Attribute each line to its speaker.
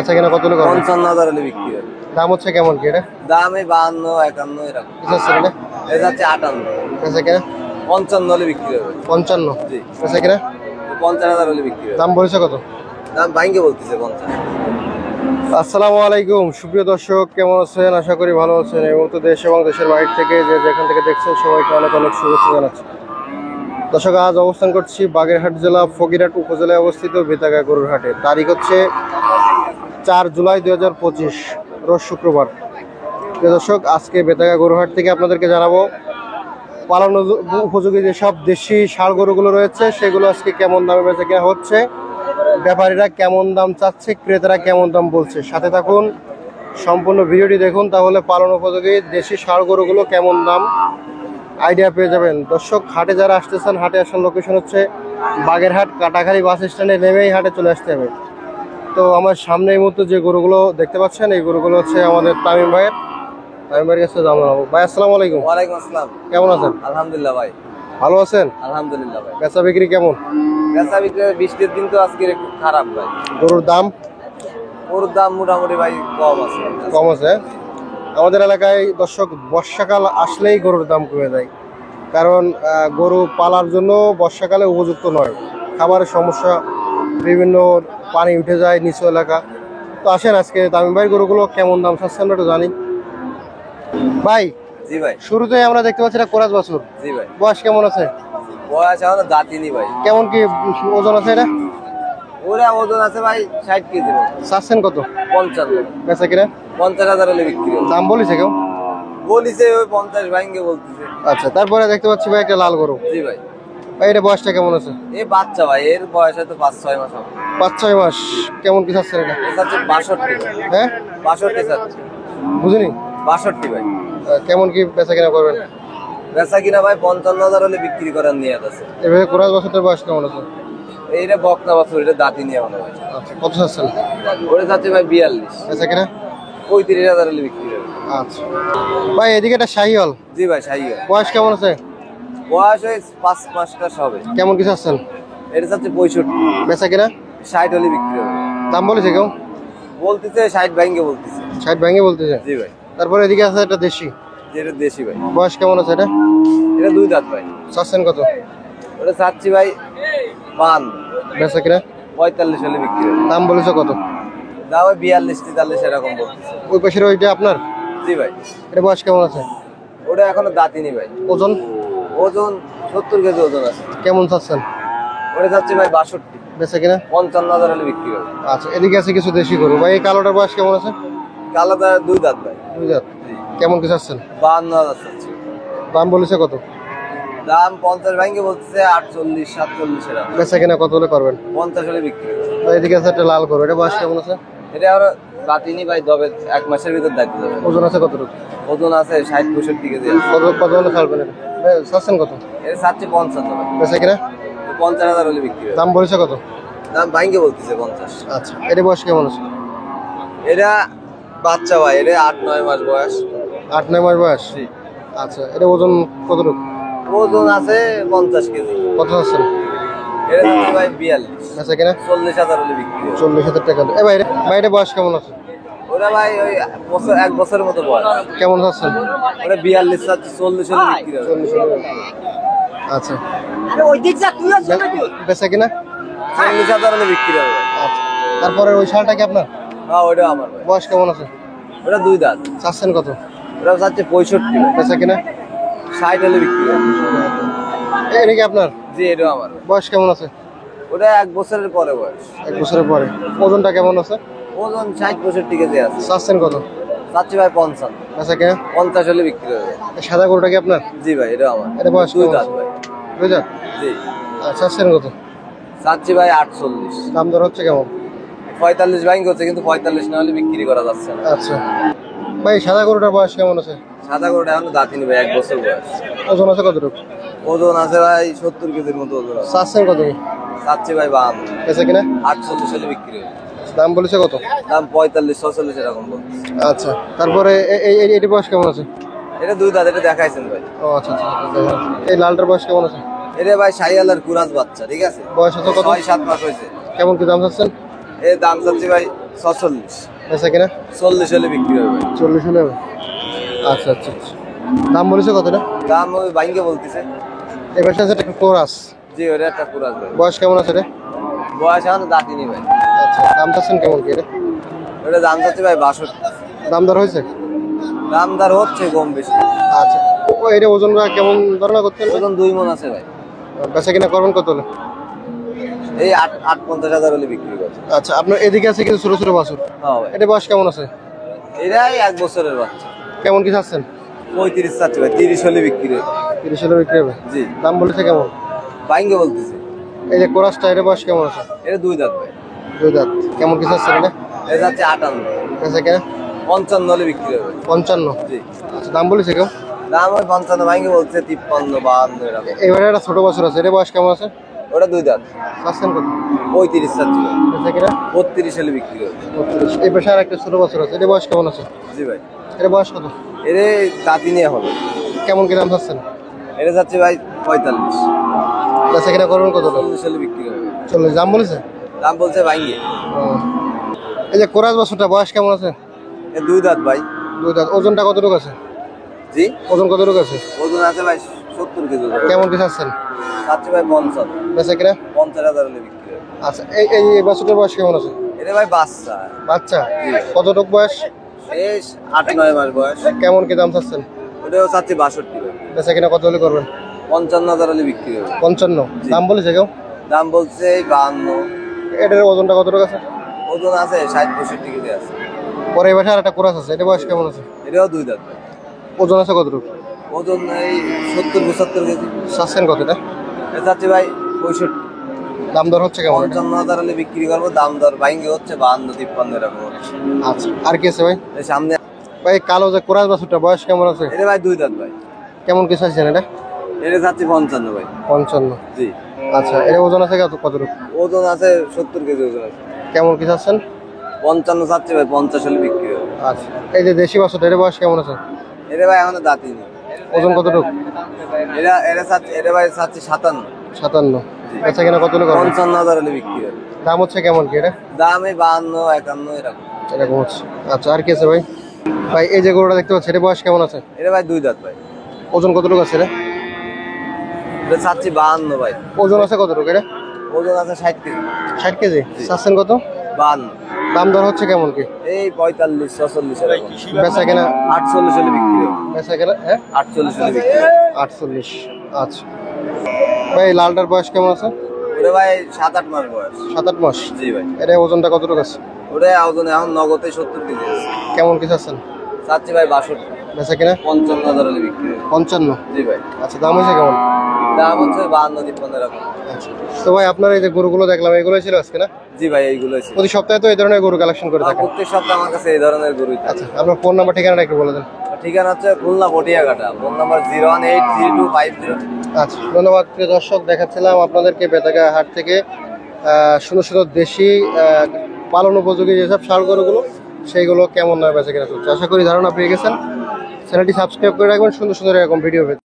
Speaker 1: বেচা কিনা কত হলে করবেন?
Speaker 2: 55,000 হলে বিক্রি হবে।
Speaker 1: দাম হচ্ছে কেমন কি এটা?
Speaker 2: দাম এই 52, 51 এরকম। এটা হচ্ছে 58।
Speaker 1: বেচা কিনা
Speaker 2: 55 হলে বিক্রি হবে।
Speaker 1: 55।
Speaker 2: জি।
Speaker 1: বেচা কিনা
Speaker 2: 50,000 হলে বিক্রি হবে।
Speaker 1: দাম বলেছে কত?
Speaker 2: দাম ভাঙ্গে বলতেছে 50।
Speaker 1: আসসালামু আলাইকুম সুপ্রিয় দর্শক, কেমন আছেন? আশা করি ভালো আছেন। এবং তো দেশ এবং দেশের বাইরে থেকে যে যেখান থেকে দেখছেন সবাইকে অনেক অনেক শুভেচ্ছা জানাচ্ছি। দর্শক, আজ অবস্থান করছি বাগেরহাট জেলা ফকিরহাট উপজেলায় অবস্থিত বেতাগা গরুর হাটে। তারিখ হচ্ছে 4 জুলাই 2025, রোজ শুক্রবার। প্রিয় দর্শক, আজকে বেতাগা গরুর হাট থেকে আপনাদেরকে জানাবো পালন উপযোগী যেসব দেশি ষাঁড় গরুগুলো রয়েছে সেগুলো আজকে কেমন দামে বেচা কেনা হচ্ছে, ব্যাপারীরা কেমন দাম চাচ্ছে, ক্রেতারা কেমন দাম বলছে। সাথে থাকুন, সম্পূর্ণ ভিডিওটি দেখুন, তাহলে পালন উপযোগী দেশি ষাঁড় গরুগুলো কেমন দাম আইডিয়া পেয়ে যাবেন। দর্শক, হাটে যারা আসতেছেন, হাটে আসার লোকেশন হচ্ছে বাগেরহাট কাটাখালী বাস স্ট্যান্ডে নেমেই হাটে চলে আসতে হবে। তো আমার সামনে এই মুহূর্তে যে গরুগুলো দেখতে পাচ্ছেন, এই গরুগুলো হচ্ছে আমাদের তামিম ভাইয়ের কাছে দাম জানাবো। ভাই আসসালামু আলাইকুম।
Speaker 2: ওয়ালাইকুম আসসালাম।
Speaker 1: কেমন আছেন?
Speaker 2: আলহামদুলিল্লাহ ভাই।
Speaker 1: ভালো আছেন?
Speaker 2: আলহামদুলিল্লাহ ভাই।
Speaker 1: বেচা বিক্রি কেমন?
Speaker 2: বেচা বিক্রি বৃষ্টির দিন তো আজকে একটু খারাপ ভাই।
Speaker 1: গরুর দাম?
Speaker 2: ওর দাম মোটামুটি ভাই কম আছে।
Speaker 1: কম আছে। আমাদের এলাকায় দর্শক, বর্ষাকাল আসলেই গরুর দাম কমে যায়, কারণ গরু পালার জন্য বর্ষাকালে উপযুক্ত নয়। খাবারের সমস্যা, বিভিন্ন পানি উঠে যায় নিচু এলাকা। তো আসেন আজকে তামিম ভাই গরুগুলো কেমন দাম চাচ্ছে আমরা একটু জানি। ভাই,
Speaker 2: জি ভাই।
Speaker 1: শুরুতে আমরা দেখতে পাচ্ছি এটা কোরাস বাছুর।
Speaker 2: জি ভাই।
Speaker 1: বয়স কেমন আছে?
Speaker 2: বয়স এখনো দাঁতিনি ভাই।
Speaker 1: কেমন কি ওজন আছে এটা?
Speaker 2: ওরা ওজন আছে ভাই 60 কেজি।
Speaker 1: চাচ্ছেন কত?
Speaker 2: 55।
Speaker 1: বেচা কিনা
Speaker 2: 50,000 হলে বিক্রি হবে।
Speaker 1: দাম বলেছে কেউ?
Speaker 2: বলিছে ওই 50 ভাঙ্গে বলতেছে।
Speaker 1: আচ্ছা, তারপরে দেখতে পাচ্ছি ভাই একটা লাল গরু।
Speaker 2: জি ভাই।
Speaker 1: ভাই, এটা বয়সটা কেমন আছে?
Speaker 2: এই বাচ্চা ভাই, এর বয়স হয়তো 5-6 মাস হবে।
Speaker 1: 5-6 মাস। কেমন কি চাচ্ছেন এটা?
Speaker 2: এটা হচ্ছে 62।
Speaker 1: হ্যাঁ,
Speaker 2: 62 চাচ্ছে।
Speaker 1: বুঝিনি।
Speaker 2: 62 ভাই।
Speaker 1: কেমন কি বেচা কিনা করবেন?
Speaker 2: বেচা কিনা ভাই 55,000 হলে বিক্রি করার নিয়ত আছে।
Speaker 1: এভাবে কোরাস বাছুরটার বয়স কেমন আছে?
Speaker 2: এইটা বকনা বাছুর, এটা দাঁতি নিয়ে মনে হয়।
Speaker 1: আচ্ছা, কত চাচ্ছেন?
Speaker 2: ওরে যাচ্ছে ভাই 42।
Speaker 1: বেচা কিনা
Speaker 2: 35,000 হলে বিক্রি হবে।
Speaker 1: আচ্ছা ভাই, এদিকে একটা শাহিওয়াল।
Speaker 2: জি ভাই, শাহিওয়াল।
Speaker 1: বয়স কেমন আছে?
Speaker 2: বয়স ওই 5 মাস হবে।
Speaker 1: কেমন কি চাচ্ছেন?
Speaker 2: এটা যাচ্ছে 65।
Speaker 1: বেচা কিনা
Speaker 2: 60 হলে বিক্রি হবে।
Speaker 1: দাম বলেছে কেউ?
Speaker 2: বলতেছে 60 ভাঙ্গে বলতেছে।
Speaker 1: 60 ভেঙে বলতেছে।
Speaker 2: জি ভাই।
Speaker 1: তারপরে এদিকে আছে একটা দেশি।
Speaker 2: যেটা দেশি ভাই।
Speaker 1: বয়স কেমন আছে এটা?
Speaker 2: এটা 2 দাঁত ভাই।
Speaker 1: চাচ্ছেন কত?
Speaker 2: ওটা চাচ্ছি ভাই 5।
Speaker 1: বেচা কিনা
Speaker 2: 45 হলে বিক্রি হবে।
Speaker 1: দাম বলেছে কত?
Speaker 2: দাম ওই 42-43 এরকম বলতেছে।
Speaker 1: ওই পাশের ওইটা আপনার?
Speaker 2: জি ভাই।
Speaker 1: এটা বয়স কেমন আছে?
Speaker 2: ওটা এখনো দাঁতিনি ভাই।
Speaker 1: ওজন?
Speaker 2: ওজন 70 কেজি ওজন আছে।
Speaker 1: কেমন চাচ্ছেন?
Speaker 2: ওটা যাচ্ছে ভাই 62।
Speaker 1: বেচা কিনা
Speaker 2: 55,000 হলে বিক্রি হবে।
Speaker 1: আচ্ছা, এদিকে আছে কিছু দেশি গরু। ভাই, এই কালোটার বয়স কেমন আছে?
Speaker 2: কালাদা 2 দাঁত ভাই।
Speaker 1: 2 দাঁত। কেমন কি চাচ্ছেন?
Speaker 2: 52,000 চাচ্ছি।
Speaker 1: দাম বলেছে কত?
Speaker 2: দাম 50 ভাঙ্গে বলতেছে 48-47 এরকম।
Speaker 1: বেচা কিনা কত হলে করবেন?
Speaker 2: 50 হলে বিক্রি হবে।
Speaker 1: ভাই, এদিকে আছে একটা লাল গরু। এটা বয়স কেমন আছে?
Speaker 2: এটা আরো দাঁতিনি ভাই, তবে 1 মাসের ভিতর দাঁতি যাবে।
Speaker 1: ওজন আছে কতটুকু?
Speaker 2: ওজন আছে 60-65 কেজি আছে।
Speaker 1: কত হলে ছাড়বেন এটা? চাচ্ছেন কত?
Speaker 2: এটা চাচ্ছে 55 ভাই।
Speaker 1: বেচা কিনা
Speaker 2: 50,000 হলে বিক্রি হবে।
Speaker 1: দাম বলেছে কত?
Speaker 2: দাম ভাঙ্গে বলতেছে 50।
Speaker 1: আচ্ছা, এটা বয়স কেমন আছে?
Speaker 2: এটা বাচ্চা ভাই, এটা 8-9 মাস বয়স।
Speaker 1: 8-9 মাস বয়স।
Speaker 2: জি।
Speaker 1: আচ্ছা, এটা ওজন কতটুকু?
Speaker 2: ওজন আছে 50 কেজি।
Speaker 1: কত চাচ্ছেন?
Speaker 2: এটা হচ্ছে ভাই 42।
Speaker 1: বেচা কিনা
Speaker 2: 40,000 হলে বিক্রি হবে।
Speaker 1: 40,000 টাকা। ভাই, এটা বয়স কেমন আছে?
Speaker 2: ওটা ভাই ওই 1 বছরের মতো বয়স।
Speaker 1: কেমন চাচ্ছেন?
Speaker 2: ওটা 42 চাচ্ছে, 40 হলে বিক্রি হবে।
Speaker 1: 40,000। আচ্ছা, বেচা কিনা
Speaker 2: 40,000 হলে বিক্রি হবে।
Speaker 1: আচ্ছা। তারপরে ওই শালটা কি আপনার?
Speaker 2: হ্যাঁ, ওটা আমার ভাই।
Speaker 1: বয়স কেমন আছে?
Speaker 2: ওটা 2 দাঁত।
Speaker 1: চাচ্ছেন কত?
Speaker 2: ওটা চাচ্ছে 65।
Speaker 1: বেচা কিনা
Speaker 2: 60 হলে বিক্রি হবে।
Speaker 1: এটা কি আপনার?
Speaker 2: জি, এটা আমার।
Speaker 1: বয়স কেমন আছে?
Speaker 2: ওটা 1 বছরের পরে বয়স।
Speaker 1: 1 বছরের পরে। ওজনটা কেমন আছে?
Speaker 2: ওজন 60-65 কেজি আছে।
Speaker 1: চাচ্ছেন কত?
Speaker 2: চাচ্ছি ভাই 55।
Speaker 1: বেচা কিনা
Speaker 2: 50 হলে বিক্রি হবে।
Speaker 1: এই সাদা গরুটা কি আপনার?
Speaker 2: জি ভাই, এটা আমার।
Speaker 1: এটা বয়স
Speaker 2: 2
Speaker 1: কেমন
Speaker 2: দাঁত
Speaker 1: আছে?
Speaker 2: ভাই।
Speaker 1: 2 দাঁত।
Speaker 2: জি।
Speaker 1: চাচ্ছেন কত?
Speaker 2: চাচ্ছি ভাই 48।
Speaker 1: দাম দর হচ্ছে কেমন?
Speaker 2: 45 ভাঙ্গে হচ্ছে, কিন্তু 45 না হলে বিক্রি করা যাচ্ছে না।
Speaker 1: আচ্ছা ভাই, সাদা গরুটার বয়স কেমন আছে?
Speaker 2: সাদা গরুটা এখনো দাঁতিনি ভাই, 1 বছর বয়স।
Speaker 1: ওজন আছে কতটুকু?
Speaker 2: ওজন আছে ভাই 70 কেজির মতো ওজন আছে।
Speaker 1: চাচ্ছেন কত?
Speaker 2: চাচ্ছি ভাই 52।
Speaker 1: বেচা কিনা
Speaker 2: 48 হলে বিক্রি হবে।
Speaker 1: দাম বলেছে কত?
Speaker 2: দাম 45-46 এরকম বলছে।
Speaker 1: আচ্ছা, তারপরে এটি বয়স কেমন আছে?
Speaker 2: এটা 2 দাঁত, এটা দেখাইছেন ভাই।
Speaker 1: ও আচ্ছা আচ্ছা। এই লালটার বয়স কেমন আছে?
Speaker 2: এটা ভাই শাহিওয়াল আর কুরাজ বাচ্চা, ঠিক আছে?
Speaker 1: বয়স আছে কত?
Speaker 2: 6-7 মাস হয়েছে।
Speaker 1: কেমন কি দাম চাচ্ছেন?
Speaker 2: এর দাম চাচ্ছি ভাই 46।
Speaker 1: বেচা কিনা
Speaker 2: 40 হলে বিক্রি হবে ভাই।
Speaker 1: 40 হলে হবে। আচ্ছা আচ্ছা আচ্ছা। দাম বলেছে কতটা?
Speaker 2: দাম ওই ভাঙ্গে বলতেছে।
Speaker 1: এবার আছে একটা কোরাস।
Speaker 2: জি ওটা একটা কুরাজ ভাই।
Speaker 1: বয়স কেমন আছে রে?
Speaker 2: বয়স এখন দাঁতিনি ভাই।
Speaker 1: আচ্ছা, দাম চাচ্ছেন কেমন কি রে?
Speaker 2: ওটা দাম চাচ্ছে ভাই 62।
Speaker 1: দাম দর হয়েছে?
Speaker 2: দাম দর হচ্ছে কম বেশি।
Speaker 1: আচ্ছা, ও এটা ওজনটা কেমন ধারণা করতে পারবে?
Speaker 2: ওজন 2 মণ আছে ভাই।
Speaker 1: বেচা কিনা করবেন কত হলে?
Speaker 2: এই 8-50,000 হলে বিক্রি করছে।
Speaker 1: আচ্ছা, আপনার এদিকে আছে কিছু ছোট ছোট বাছুর।
Speaker 2: হ্যাঁ ভাই।
Speaker 1: এটা বয়স কেমন আছে?
Speaker 2: এরাই 1 বছরের বাচ্চা।
Speaker 1: কেমন কি চাচ্ছেন?
Speaker 2: 35 চাচ্ছে ভাই, 30 হলে বিক্রি হবে।
Speaker 1: 30 হলে বিক্রি হবে।
Speaker 2: জি
Speaker 1: দাম বলেছে কেমন?
Speaker 2: ভাঙ্গে বলতেছে।
Speaker 1: এই যে কোরাসটা, এটা বয়স কেমন আছে?
Speaker 2: এটা 2 দাঁত ভাই।
Speaker 1: 2 দাঁত। কেমন কি চাচ্ছেন এটা?
Speaker 2: এটা যাচ্ছে 58।
Speaker 1: বেচা কিনা
Speaker 2: 55 হলে বিক্রি হবে।
Speaker 1: 55।
Speaker 2: জি
Speaker 1: আচ্ছা, দাম বলেছে কেউ?
Speaker 2: দাম ওই 55 ভাঙ্গে বলছে 53, 52 এরকম।
Speaker 1: এবারে একটা ছোট বাছুর আছে, এটা বয়স কেমন আছে?
Speaker 2: ওটা 2 দাঁত।
Speaker 1: চাচ্ছেন কত?
Speaker 2: 35 চাচ্ছে ভাই।
Speaker 1: বেচা কিনা
Speaker 2: 32 হলে বিক্রি হবে।
Speaker 1: 32। এই পাশে আর একটা ছোট বাছুর আছে, এটা বয়স কেমন আছে?
Speaker 2: জি ভাই।
Speaker 1: এটা বয়স কত?
Speaker 2: এর দাঁতি নিয়ে হবে।
Speaker 1: কেমন কি দাম চাচ্ছেন?
Speaker 2: এটা যাচ্ছে ভাই 45।
Speaker 1: বেচা কিনা করবেন কত?
Speaker 2: 40 হলে বিক্রি হবে।
Speaker 1: 40। দাম বলেছে?
Speaker 2: দাম বলছে ভাঙ্গে।
Speaker 1: ও। এই যে কোরাস বাছুরটা বয়স কেমন আছে?
Speaker 2: এ 2 দাঁত ভাই।
Speaker 1: 2 দাঁত। ওজনটা কতটুকু আছে?
Speaker 2: জি
Speaker 1: ওজন কতটুকু আছে?
Speaker 2: ওজন আছে ভাই 70 কেজি ওজন।
Speaker 1: কেমন কি চাচ্ছেন?
Speaker 2: চাচ্ছে ভাই 50।
Speaker 1: বেচা কিনা?
Speaker 2: 50,000 হলে বিক্রি হবে।
Speaker 1: আচ্ছা, এই বাছুরটার বয়স কেমন আছে?
Speaker 2: এটা ভাই বাচ্চা।
Speaker 1: বাচ্চা? কতটুকু বয়স?
Speaker 2: এই 8-9 মাস বয়স।
Speaker 1: কেমন কি দাম চাচ্ছেন?
Speaker 2: ওটাও চাচ্ছে 62 ভাই।
Speaker 1: বেচা কিনা কত হলে করবেন?
Speaker 2: 55,000 হলে বিক্রি হবে।
Speaker 1: 55। দাম বলেছে কেউ?
Speaker 2: দাম বলছে এই 52।
Speaker 1: এটার ওজনটা কতটুকু আছে?
Speaker 2: ওজন আছে 60-65 কেজি আছে।
Speaker 1: পরে এই পাশে আর একটা কোরাস আছে, এটা বয়স কেমন আছে?
Speaker 2: এটাও 2 দাঁত ভাই।
Speaker 1: ওজন আছে কতটুকু?
Speaker 2: ওজন এই 70-75 কেজি।
Speaker 1: চাচ্ছেন কত এটা?
Speaker 2: এটা চাচ্ছে ভাই 65।
Speaker 1: দাম দর হচ্ছে কেমন এটা?
Speaker 2: 55,000 হলে বিক্রি করবো। দাম দর ভাঙ্গে হচ্ছে 52-53 এরকম হচ্ছে।
Speaker 1: আচ্ছা, আর কি আছে ভাই?
Speaker 2: এই সামনে
Speaker 1: ভাই কালো যে কোরাস বাছুরটা বয়স কেমন আছে?
Speaker 2: এটা ভাই 2 দাঁত ভাই।
Speaker 1: কেমন কি চাইছেন এটা?
Speaker 2: এটা চাচ্ছে 55 ভাই।
Speaker 1: 55।
Speaker 2: জি
Speaker 1: আচ্ছা, এর ওজন আছে কতটুকু?
Speaker 2: ওজন আছে 70 কেজি ওজন আছে।
Speaker 1: কেমন কি চাচ্ছেন?
Speaker 2: 55 চাচ্ছে ভাই, 50 হলে বিক্রি হবে।
Speaker 1: আচ্ছা, এই যে দেশি বাছুরটা, এর বয়স কেমন আছে?
Speaker 2: এটা ভাই এখনো দাঁতই নেই।
Speaker 1: ওজন কতটুকু?
Speaker 2: এটা ভাই চাচ্ছে 57।
Speaker 1: 57। বেচা কিনা কত হলে করবেন?
Speaker 2: 55,000 হলে বিক্রি হবে।
Speaker 1: দাম হচ্ছে কেমন কি এটা?
Speaker 2: দাম এই 52-51 এরকম।
Speaker 1: এরকম হচ্ছে। আচ্ছা, আর কি আছে ভাই? ভাই এই যে গরুটা দেখতে পাচ্ছি, এর বয়স কেমন আছে?
Speaker 2: এটা ভাই 2 দাঁত ভাই।
Speaker 1: ওজন কতটুকু আছে রে?
Speaker 2: এটা চাচ্ছি 52 ভাই।
Speaker 1: ওজন আছে কতটুকু এটা?
Speaker 2: ওজন আছে 60 কেজি।
Speaker 1: 60 কেজি। চাচ্ছেন কত?
Speaker 2: 52।
Speaker 1: দাম দর হচ্ছে কেমন কি?
Speaker 2: এই 45-46 এরকম।
Speaker 1: বেচা কিনা?
Speaker 2: 48 হলে বিক্রি হবে।
Speaker 1: বেচা কিনা? হ্যাঁ,
Speaker 2: 48 হলে বিক্রি হবে।
Speaker 1: 48। আচ্ছা ভাই, লালটার বয়স কেমন আছে?
Speaker 2: ওটা ভাই 7-8 মাস বয়স।
Speaker 1: 7-8 মাস।
Speaker 2: জি ভাই।
Speaker 1: এটা ওজনটা কতটুকু আছে?
Speaker 2: ওটা ওজন এখন নগদে 70 কেজি আছে।
Speaker 1: কেমন কি চাচ্ছেন?
Speaker 2: চাচ্ছি ভাই 62।
Speaker 1: বেচা কিনা?
Speaker 2: 55,000 হলে বিক্রি হবে।
Speaker 1: 55।
Speaker 2: জি ভাই।
Speaker 1: আচ্ছা, দাম হয়েছে কেমন?
Speaker 2: দাম হচ্ছে 52-53 এরকম।
Speaker 1: আচ্ছা, তো ভাই আপনার এই যে গরুগুলো দেখলাম, এগুলোই ছিল আজকে না?
Speaker 2: জি ভাই এইগুলোই ছিল।
Speaker 1: প্রতি সপ্তাহে তো এই ধরনের গরু কালেকশন করে থাকেন?
Speaker 2: প্রত্যেক সপ্তাহে আমার কাছে এই ধরনের গরুই থাকে।
Speaker 1: আচ্ছা, আপনার ফোন নাম্বার ঠিকানাটা একটু বলে দেন।
Speaker 2: ঠিকানা হচ্ছে খুলনা পটিয়াঘাটা। Phone number 0183250।
Speaker 1: আচ্ছা, ধন্যবাদ প্রিয় দর্শক। দেখাচ্ছিলাম আপনাদেরকে বেতাগা হাট থেকে সুন্দর সুন্দর দেশি পালন উপযোগী যেসব ষাঁড় গরুগুলো, সেইগুলো কেমন নয় বেচা কেনা চলছে। আশা করি ধারণা পেয়ে গেছেন। চ্যানেলটি সাবস্ক্রাইব করে রাখবেন সুন্দর সুন্দর এরকম ভিডিও পেতে।